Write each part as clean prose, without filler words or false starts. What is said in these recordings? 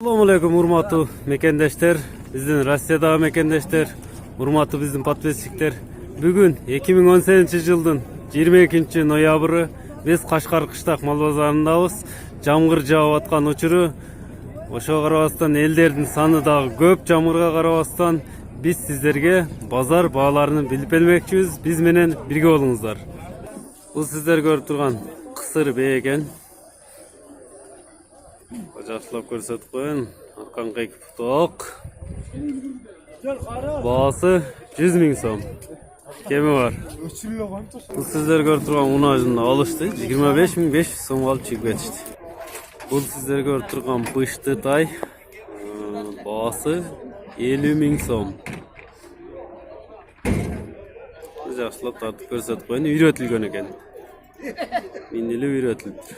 Assalamu alaikum urmatlı mekendeşler, bizden Rossiyada mekendeşler, urmatlı bizim podpисчиктер. Bugün 2018 yılın 22 noyabrı biz Qashqar qishtaq mal bazarındabız. Jamgır jağып atқан учуру. Ошого карабастан элдердин саны дагы көп жамгырга карабастан biz sizlerge bazar bağlarını bilip elmekçiyiz. Biz menen birge olуңуздар. Bu sizler görüp turgan kısır beyeken. Жақсылап көрсетіп қойын. Арқанға 2 пұтық. Бағасы 100 000 сом. Кемі бар. Бұл сіздер көріп тұрған ұнажында алышты. 25 500 сом алып чегіп етішті. Бұл сіздер көріп тұрған пышты тай. Бағасы 50 000 сом. Жақсылап тартып көрсетіп қойын. Үйретілген екен. Минділі үйретіліп.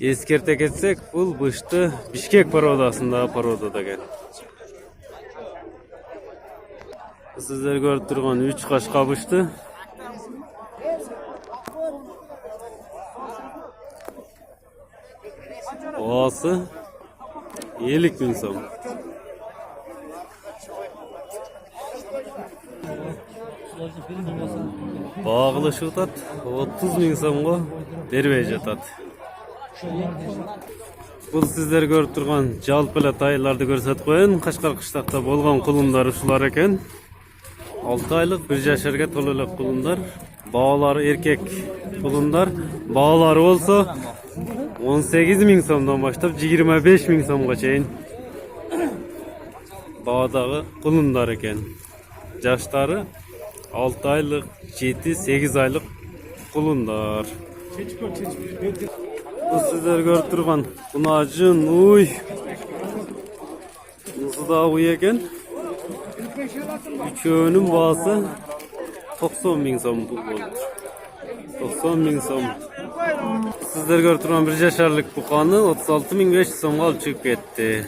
Ескерте кетсек, бұл бышты Бишкек пародасындағы пародада екен. Сіздер көріп тұрған 3 қашқа бышты. Бағасы 50 000 сом. Бағылы шықтат 30 000 сомға бербей жатат. Бұл сіздер көріп тұрған жалпылы тайларды көрсетіп қойын. Қашқар қыштақта болған құлындар ұшылар екен. 6 айлық 1 жашарға толылық құлындар. Бағалары еркек құлындар. Бағалары болса 18 000 сомдан баштап 25 000 сомға чейін бағадағы құлындар екен. Жаштары 6 айлық, 7-8 айлық құлындар. Bu sizler görüp durgan kunacın uy. Nasıl da uy eken. Üçünün bağısı 90 000 som bu oldu. 90 000 som. Sizler görüp durgan 1 yaşarlık buqanı 36 500 somga alıp çıkıp ketdi.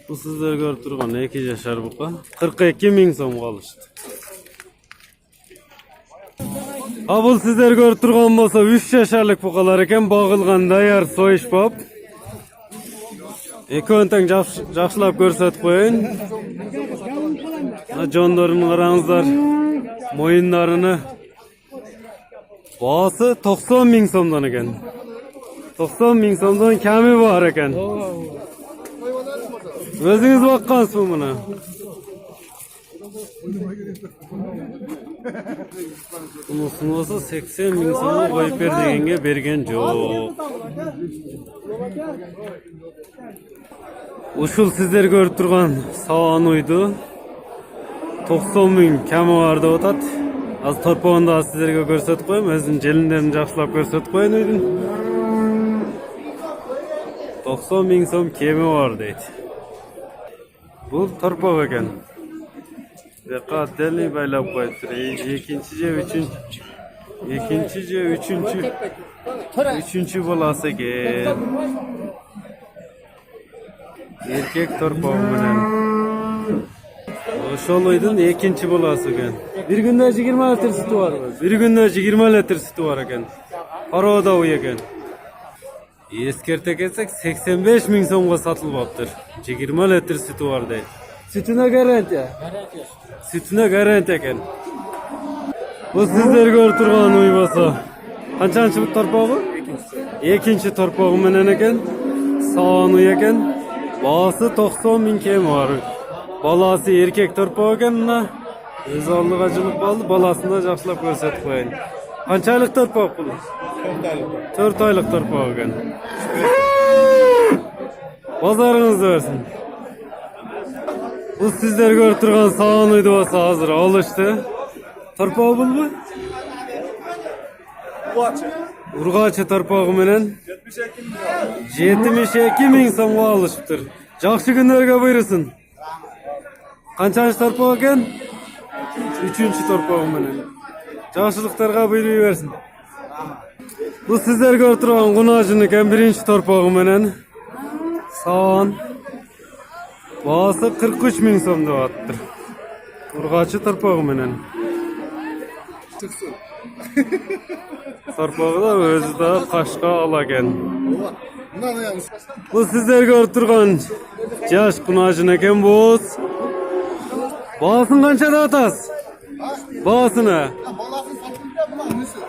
Bu sizler görüp durgan 2 yaşar buqa 42 000 somga alıştı. Бұл сіздер көріп тұрған болса 3 yaşarlık бұқалар екен, бағылған даяр сойыш бап. Екеуін жақшылап көрсетіп қойын. Жондарын қараңыздар, мойындарыны. Бағасы 90 000 сомдан екен. 90 000 сомдан кәмі бар екен. Өзіңіз баққансыз бұл мұны. Bunun olsa 80 000 sonu koyup degenge bergen жоқ. Ушул sizler görüp turgan sağan uydu. 90 000 kemi var da otat. Az torpağında sizlerge görsetip koyayım. Özün jelinlerini жақсылап görsetip koyun uydun. 90 000 som kemi var deydi. Bu torpaq eken. Deli baylap koydur. Üçüncü bolası eken. Erkek torpağı bilen. Ошол ойдун экинчи боласы экен. Bir günde 20 litre sütü var. Bir günde 20 litre sütü var eken. Paroda uy eken. Eskerte ketsek 85 000 somga satılbaptır. 20 litre sütü var deydi. Sütüne garanti. Sütüne garanti eken. Bu sizler görüp turgan uy bolsa. Kanchanchi bu torpağı? Ekinchi torpağı menen eken. Sağan uy eken. Bağısı 90 000 kemi var. Balası erkek torpağı eken. Öz aldık acılık baldı. Balasını da жақсылап көрсетіп koyun. Kança aylık torpağı bu? 4 aylık torpağı eken. Bazarınızda versin. Bu sizler görüp turgan sağan uydu olsa hazır alıştı. Torpağı bul mu? Urgaçı torpağı menen 72 000 somga alışıptır. Жақсы günlerge buyursun. Kançanç torpağı eken? 3. torpağı menen. Жақсылыктарга buyuruy versin. Bu sizler görüp turgan kunacın eken 1. torpağı menen. Sağan. Bağısı 43 000 som da attır. Urgaçı torpağı menen. Torpağı da özü da Qashqa ala eken. Bu sizler görüp turgan жаш кунажын экен боз. Баасын канчада атасыз? Баасына? Баласын сатып бер, мына үнүсү.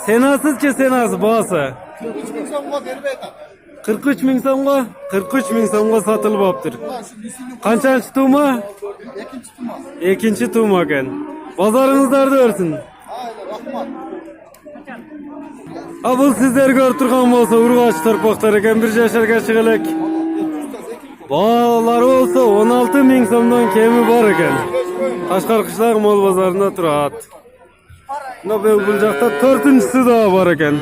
Сенасызчы сенасы баасы? 3 миң сомго бербей атат. 43 миң сомго? 43 миң сомго сатылып аптыр. Мына ушу мүсүнүн Канчанчы тума? экинчи тумас. Экинчи тума экен. Базарыңыздарды өрсүн. Айла, рахмат. Бул сиздер көрүп турган болсо ургач торпоктор экен, 1 жашарга чыга элек. Баалары болсо 16 миң сомдон кеми бар экен. Кашкар кышлак мол базарында турат. Мына бул жакта 4-нчүсү да бар экен.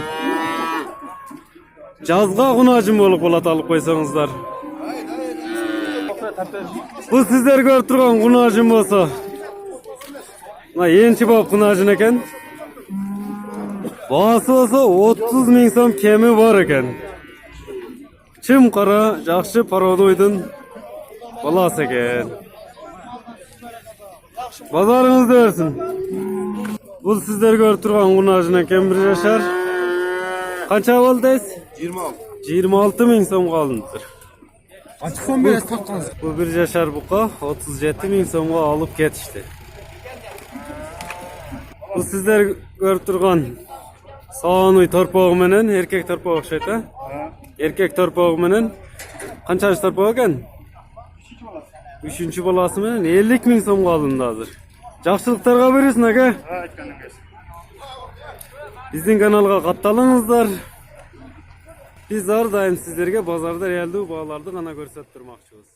Жазга кунажым болуп калат, алып койсоңуздар. Бул сиздер көрүп турган кунажым болсо мына энчи бап кунажын экен. Баасы болсо 30 миң сом кеми бар экен. Чым кара, жакшы породойдун баласы экен. Базарыңызды өрсүн. Бул сиздер көрүп турган кунажын экен, 1 жашар. Канча болду дейсиз? 26 миң сомго алыныптыр. Ачык сом бересиз тапкансыз. Бул 1 жашар бука 37 миң сомго алып кетишти. Бул сиздер көрүп турган сооной торпогу менен, эркек торпогу окшойт, а? Эркек торпогу менен канчанчы торпог экен? 3-чү баласы менен 50 миң сомго алынды азыр. Жакшылыктарга бересиң ака. Биздин каналга катталыңыздар. Биз ар дайым сиздерге базарда реалдуу бааларды гана көрсөтүп турмакчыбыз.